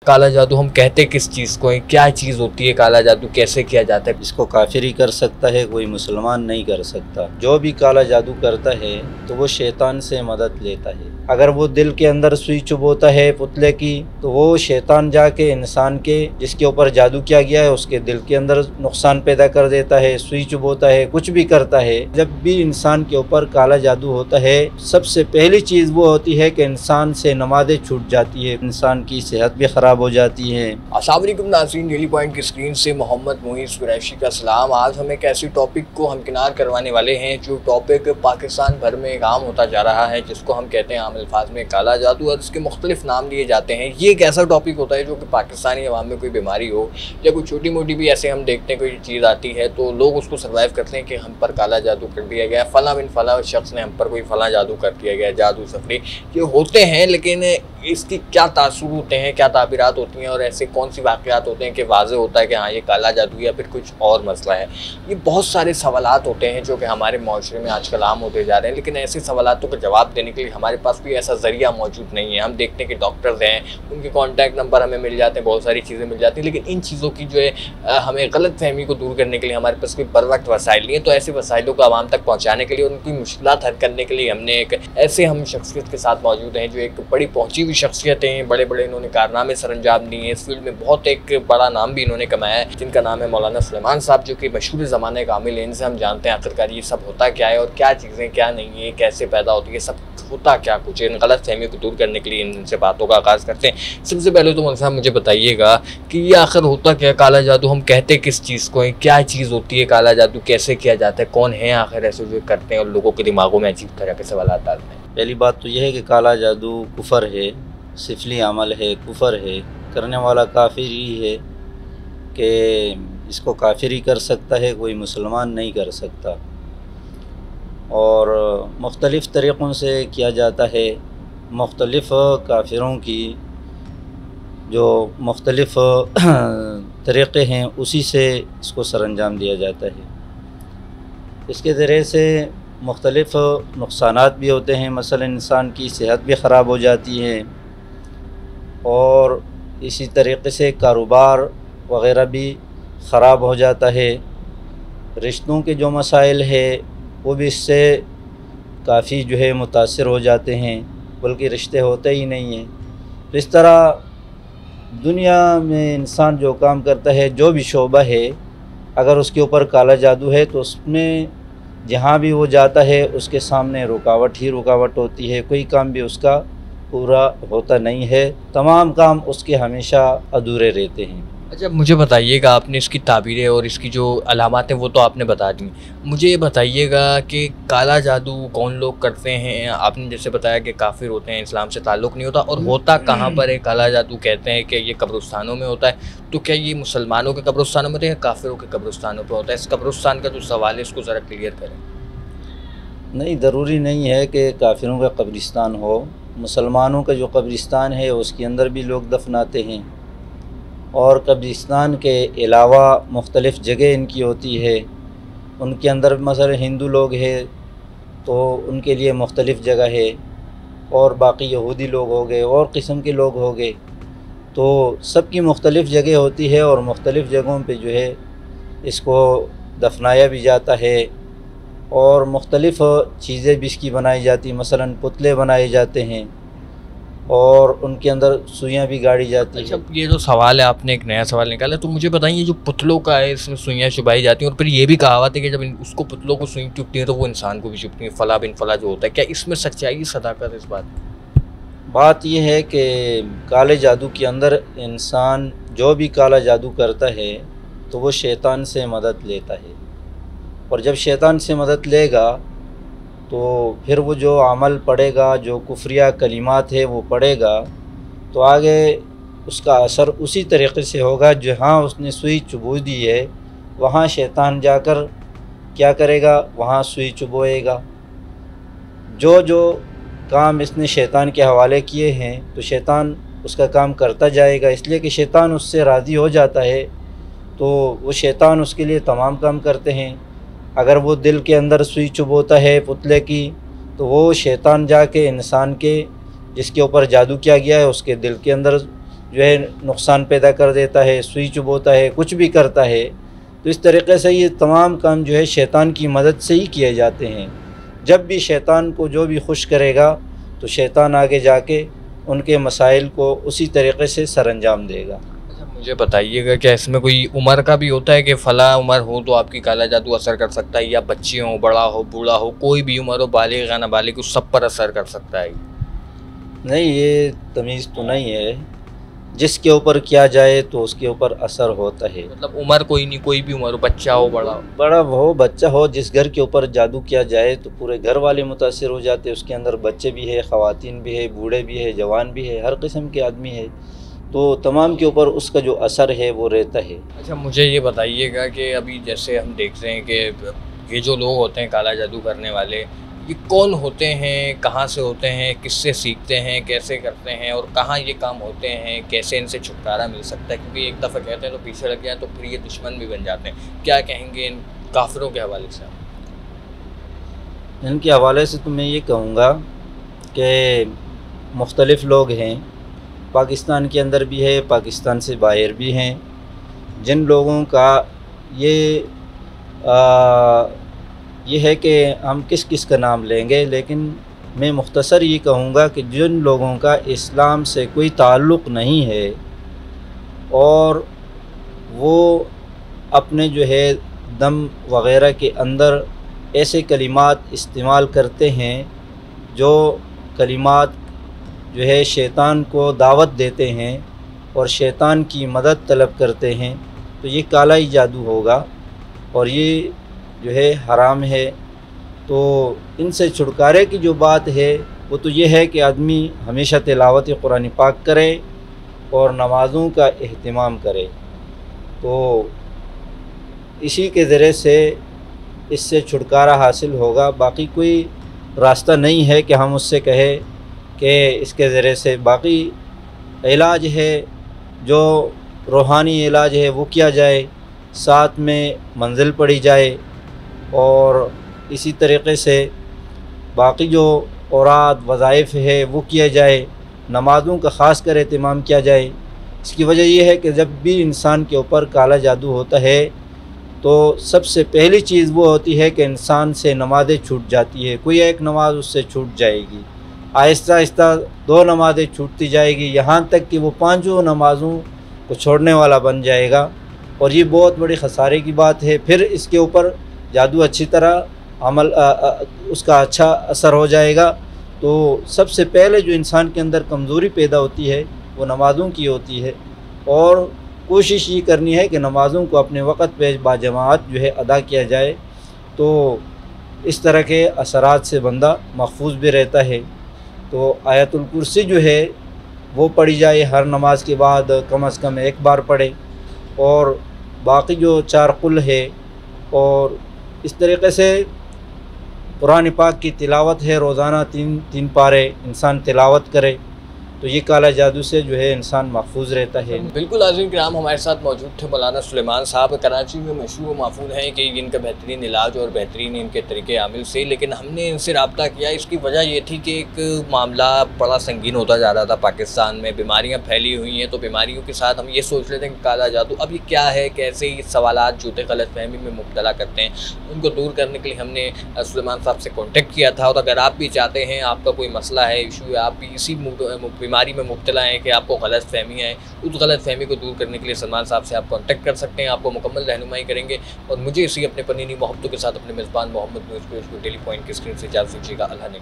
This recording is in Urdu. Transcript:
کالا جادو ہم کہتے کس چیز کو ہیں؟ کیا چیز ہوتی ہے کالا جادو؟ کیسے کیا جاتا ہے؟ اس کو کافر ہی کر سکتا ہے، کوئی مسلمان نہیں کر سکتا۔ جو بھی کالا جادو کرتا ہے تو وہ شیطان سے مدد لیتا ہے۔ اگر وہ دل کے اندر سوئی چبوتا ہے پتلے کی تو وہ شیطان جا کے انسان کے جس کے اوپر جادو کیا گیا ہے اس کے دل کے اندر نقصان پیدا کر دیتا ہے، سوئی چبوتا ہے، کچھ بھی کرتا ہے۔ جب بھی انسان کے اوپر کالا جادو ہوتا ہے سب سے پہلی چیز وہ ہوتی ہے کہ انسان سے نمازیں چھوٹ جاتی ہے، انسان کی صحت بھی خراب ہو جاتی ہے۔ السلام علیکم ناظرین، ڈیلی پوائنٹ کی اسکرین سے محمد محیط قریشی کا سلام۔ آج ہم ایک ایسی ٹاپک کو ہمکنار کروانے والے ہیں جو ٹاپک پاکستان بھر میں عام ہوتا جا رہا ہے، جس کو ہم کہتے ہیں عام الفاظ میں کالا جادو، اور اس کے مختلف نام لیے جاتے ہیں۔ یہ ایک ایسا ٹاپک ہوتا ہے جو کہ پاکستانی عوام میں کوئی بیماری ہو یا کوئی چھوٹی موٹی بھی ایسے ہم دیکھتے ہیں کوئی چیز آتی ہے تو لوگ اس کو سروائیو کرتے ہیں کہ ہم پر کالا جادو کر دیا گیا، فلاں بن فلاں شخص نے ہم پر کوئی فلاں جادو کر دیا گیا، جادو سفری یہ ہوتے ہیں۔ لیکن اس کی کیا تاثر ہوتے ہیں، کیا تعبیرات ہوتی ہیں، اور ایسے کون سی واقعات ہوتے ہیں کہ واضح ہوتا ہے کہ ہاں یہ کالا جادو یا پھر کچھ اور مسئلہ ہے؟ یہ بہت سارے سوالات ہوتے ہیں جو کہ ہمارے معاشرے میں آج کل عام ہوتے جا رہے ہیں، لیکن ایسے سوالاتوں کا جواب دینے کے لیے ہمارے پاس کوئی ایسا ذریعہ موجود نہیں ہے۔ ہم دیکھتے ہیں کہ ڈاکٹرز ہیں، ان کے کانٹیکٹ نمبر ہمیں مل جاتے ہیں، بہت ساری چیزیں مل جاتی ہیں، لیکن ان چیزوں کی جو ہے ہمیں غلط فہمی کو دور کرنے کے لیے ہمارے پاس کوئی بر وقت وسائل نہیں ہے۔ تو ایسے وسائلوں کو عوام تک پہنچانے کے لیے، ان کی مشکلات حل کرنے کے لیے ہم نے ایک ایسے ہم شخصیت کے ساتھ موجود ہیں جو ایک بڑی پہنچی ہوئی شخصیت ہیں، بڑے بڑے انہوں نے کارنامے سر انجام دیے ہیں، اس فیلڈ میں بہت ایک بڑا نام بھی انہوں نے کمایا ہے، جن کا نام ہے مولانا سلیمان صاحب، جو کہ مشہور زمانے کا عامل ہیں۔ ان سے ہم جانتے ہیں آخرکار یہ سب ہوتا کیا ہے اور کیا چیزیں کیا نہیں ہے، کیسے پیدا ہوتی ہے، سب ہوتا کیا کچھ ہے۔ ان غلط فہمیوں کو دور کرنے کے لیے ان سے باتوں کا آغاز کرتے ہیں۔ سب سے پہلے تو مولانا صاحب مجھے بتائیے گا کہ یہ آخر ہوتا کیا کالا جادو؟ ہم کہتے کس چیز کو ہیں؟ کیا چیز ہوتی ہے کالا جادو؟ کیسے کیا جاتا ہے؟ کون ہیں آخر ایسے جو کرتے ہیں اور لوگوں کے دماغوں میں عجیب طرح کے سوالات آتے ہیں؟ پہلی بات تو یہ ہے کہ کالا جادو کفر ہے، سفلی عمل ہے، کفر ہے، کرنے والا کافر ہی ہے کہ اس کو کافر ہی کر سکتا ہے، کوئی مسلمان نہیں کر سکتا۔ اور مختلف طریقوں سے کیا جاتا ہے، مختلف کافروں کی جو مختلف طریقے ہیں اسی سے اس کو سر انجام دیا جاتا ہے۔ اس کے ذریعے سے مختلف نقصانات بھی ہوتے ہیں، مثلا انسان کی صحت بھی خراب ہو جاتی ہے، اور اسی طریقے سے کاروبار وغیرہ بھی خراب ہو جاتا ہے۔ رشتوں کے جو مسائل ہے وہ بھی اس سے کافی جو ہے متاثر ہو جاتے ہیں، بلکہ رشتے ہوتے ہی نہیں ہیں۔ تو اس طرح دنیا میں انسان جو کام کرتا ہے، جو بھی شعبہ ہے، اگر اس کے اوپر کالا جادو ہے تو اس میں جہاں بھی وہ جاتا ہے اس کے سامنے رکاوٹ ہی رکاوٹ ہوتی ہے، کوئی کام بھی اس کا پورا ہوتا نہیں ہے، تمام کام اس کے ہمیشہ ادھورے رہتے ہیں۔ اچھا مجھے بتائیے گا، آپ نے اس کی تعبیریں اور اس کی جو علامات ہیں وہ تو آپ نے بتا دیں، مجھے یہ بتائیے گا کہ کالا جادو کون لوگ کرتے ہیں؟ آپ نے جیسے بتایا کہ کافر ہوتے ہیں، اسلام سے تعلق نہیں ہوتا، اور ہوتا کہاں پر ہے کالا جادو؟ کہتے ہیں کہ یہ قبرستانوں میں ہوتا ہے، تو کیا یہ مسلمانوں کے قبرستانوں میں ہوتا ہے یا کافروں کے قبرستانوں پہ ہوتا ہے؟ اس قبرستان کا جو سوال ہے اس کو ذرا کلیئر کریں۔ نہیں، ضروری نہیں ہے کہ کافروں کا قبرستان ہو، مسلمانوں کا جو قبرستان ہے اس کے اندر بھی لوگ دفناتے ہیں، اور قبرستان کے علاوہ مختلف جگہ ان کی ہوتی ہے، ان کے اندر مثلا ہندو لوگ ہیں تو ان کے لیے مختلف جگہ ہے، اور باقی یہودی لوگ ہو گئے اور قسم کے لوگ ہو گئے، تو سب کی مختلف جگہ ہوتی ہے، اور مختلف جگہوں پہ جو ہے اس کو دفنایا بھی جاتا ہے، اور مختلف چیزیں بھی اس کی بنائی جاتی ہیں، مثلا پتلے بنائے جاتے ہیں اور ان کے اندر سوئیاں بھی گاڑی جاتی ہیں۔ اچھا یہ جو سوال ہے آپ نے ایک نیا سوال نکالا، تو مجھے بتائیے جو پتلوں کا ہے اس میں سوئیاں چبھائی جاتی ہیں، اور پھر یہ بھی کہاوت ہے کہ جب اس کو پتلوں کو سوئیں چبھتی ہیں تو وہ انسان کو بھی چبھتی ہیں، فلاں بن فلاں جو ہوتا ہے، کیا اس میں سچائی صداقت اس بات میں؟ بات یہ ہے کہ کالے جادو کے اندر انسان جو بھی کالا جادو کرتا ہے تو وہ شیطان سے مدد لیتا ہے، اور جب شیطان سے مدد لے گا تو پھر وہ جو عمل پڑے گا، جو کفریہ کلمات ہے وہ پڑے گا، تو آگے اس کا اثر اسی طریقے سے ہوگا جہاں اس نے سوئی چبو دی ہے وہاں شیطان جا کر کیا کرے گا، وہاں سوئی چبوئے گا۔ جو کام اس نے شیطان کے حوالے کیے ہیں تو شیطان اس کا کام کرتا جائے گا، اس لیے کہ شیطان اس سے راضی ہو جاتا ہے، تو وہ شیطان اس کے لیے تمام کام کرتے ہیں۔ اگر وہ دل کے اندر سوئی چبوتا ہے پتلے کی تو وہ شیطان جا کے انسان کے جس کے اوپر جادو کیا گیا ہے اس کے دل کے اندر جو ہے نقصان پیدا کر دیتا ہے، سوئی چبوتا ہے، کچھ بھی کرتا ہے۔ تو اس طریقے سے یہ تمام کام جو ہے شیطان کی مدد سے ہی کیے جاتے ہیں۔ جب بھی شیطان کو جو بھی خوش کرے گا تو شیطان آگے جا کے ان کے مسائل کو اسی طریقے سے سر انجام دے گا۔ مجھے بتائیے گا کہ اس میں کوئی عمر کا بھی ہوتا ہے کہ فلاں عمر ہو تو آپ کی کالا جادو اثر کر سکتا ہے، یا بچے ہوں، بڑا ہو، بوڑھا ہو، کوئی بھی عمر ہو، بالغ یا نابالغ، اس سب پر اثر کر سکتا ہے؟ نہیں، یہ تمیز تو نہیں ہے، جس کے اوپر کیا جائے تو اس کے اوپر اثر ہوتا ہے۔ مطلب عمر کوئی نہیں، کوئی بھی عمر ہو، بچہ ہو، بڑا ہو، بچہ ہو، جس گھر کے اوپر جادو کیا جائے تو پورے گھر والے متاثر ہو جاتے ہیں۔ اس کے اندر بچے بھی ہے، خواتین بھی ہے، بوڑھے بھی ہے، جوان بھی ہے، ہر قسم کے آدمی ہے، تو تمام کے اوپر اس کا جو اثر ہے وہ رہتا ہے۔ اچھا، مجھے یہ بتائیے گا کہ ابھی جیسے ہم دیکھتے ہیں کہ یہ جو لوگ ہوتے ہیں کالا جادو کرنے والے، یہ کون ہوتے ہیں، کہاں سے ہوتے ہیں، کس سے سیکھتے ہیں، کیسے کرتے ہیں، اور کہاں یہ کام ہوتے ہیں، کیسے ان سے چھٹکارا مل سکتا ہے؟ کیونکہ ایک دفعہ کہتے ہیں تو پیچھے لگ جائیں تو پھر یہ دشمن بھی بن جاتے ہیں۔ کیا کہیں گے ان کافروں کے حوالے سے؟ ان کے حوالے سے تو میں یہ کہوں گا کہ مختلف لوگ ہیں، پاکستان کے اندر بھی ہے، پاکستان سے باہر بھی ہیں، جن لوگوں کا یہ ہے کہ ہم کس کس کا نام لیں گے، لیکن میں مختصر یہ کہوں گا کہ جن لوگوں کا اسلام سے کوئی تعلق نہیں ہے اور وہ اپنے جو ہے دم وغیرہ کے اندر ایسے کلمات استعمال کرتے ہیں جو کلمات جو ہے شیطان کو دعوت دیتے ہیں اور شیطان کی مدد طلب کرتے ہیں، تو یہ کالا ہی جادو ہوگا اور یہ جو ہے حرام ہے۔ تو ان سے چھٹکارے کی جو بات ہے وہ تو یہ ہے کہ آدمی ہمیشہ تلاوت قرآن پاک کرے اور نمازوں کا اہتمام کرے، تو اسی کے ذریعے سے اس سے چھٹکارا حاصل ہوگا۔ باقی کوئی راستہ نہیں ہے کہ ہم اس سے کہیں کہ اس کے ذریعے سے باقی علاج ہے، جو روحانی علاج ہے وہ کیا جائے، ساتھ میں منزل پڑھی جائے، اور اسی طریقے سے باقی جو اوراد وظائف ہے وہ کیا جائے، نمازوں کا خاص کر اہتمام کیا جائے۔ اس کی وجہ یہ ہے کہ جب بھی انسان کے اوپر کالا جادو ہوتا ہے تو سب سے پہلی چیز وہ ہوتی ہے کہ انسان سے نمازیں چھوٹ جاتی ہے، کوئی ایک نماز اس سے چھوٹ جائے گی، آہستہ آہستہ 2 نمازیں چھوٹتی جائے گی، یہاں تک کہ وہ 5 نمازوں کو چھوڑنے والا بن جائے گا، اور یہ بہت بڑی خسارے کی بات ہے۔ پھر اس کے اوپر جادو اچھی طرح عمل اس کا اچھا اثر ہو جائے گا۔ تو سب سے پہلے جو انسان کے اندر کمزوری پیدا ہوتی ہے وہ نمازوں کی ہوتی ہے، اور کوشش یہ کرنی ہے کہ نمازوں کو اپنے وقت پہ باجماعت جو ہے ادا کیا جائے، تو اس طرح کے اثرات سے بندہ محفوظ بھی رہتا ہے۔ تو آیت الکرسی جو ہے وہ پڑھی جائے، ہر نماز کے بعد کم از کم 1 بار پڑھے، اور باقی جو 4 قل ہے، اور اس طریقے سے قرآن پاک کی تلاوت ہے، روزانہ 3 پارے انسان تلاوت کرے، تو یہ کالا جادو سے جو ہے انسان محفوظ رہتا ہے۔ بالکل عظیم کرام، ہمارے ساتھ موجود تھے مولانا سلیمان صاحب، کراچی میں مشہور و معفول ہیں کہ ان کا بہترین علاج اور بہترین ان کے طریقے عمل سے، لیکن ہم نے ان سے رابطہ کیا، اس کی وجہ یہ تھی کہ ایک معاملہ بڑا سنگین ہوتا جا رہا تھا پاکستان میں، بیماریاں پھیلی ہوئی ہیں، تو بیماریوں کے ساتھ ہم یہ سوچ لیتے ہیں کہ کالا جادو اب یہ کیا ہے، کیسے یہ سوالات جھوٹے غلط فہمی میں مبتلا کرتے ہیں، ان کو دور کرنے کے لیے ہم نے سلیمان صاحب سے کانٹیکٹ کیا تھا۔ اور اگر آپ بھی چاہتے ہیں، آپ کا کوئی مسئلہ ہے، ایشو ہے، آپ بھی اسی بیماری میں مبتلا ہیں کہ آپ کو غلط فہمیاں ہیں، اس غلط فہمی کو دور کرنے کے لیے سلمان صاحب سے آپ کانٹیکٹ کر سکتے ہیں، آپ کو مکمل رہنمائی کریں گے۔ اور مجھے اسی اپنے پنینی محبتوں کے ساتھ اپنے میزبان محمد نور کو ڈیلی پوائنٹ کی اسکرین سے اجازت دیجیے گا۔ اللہ نے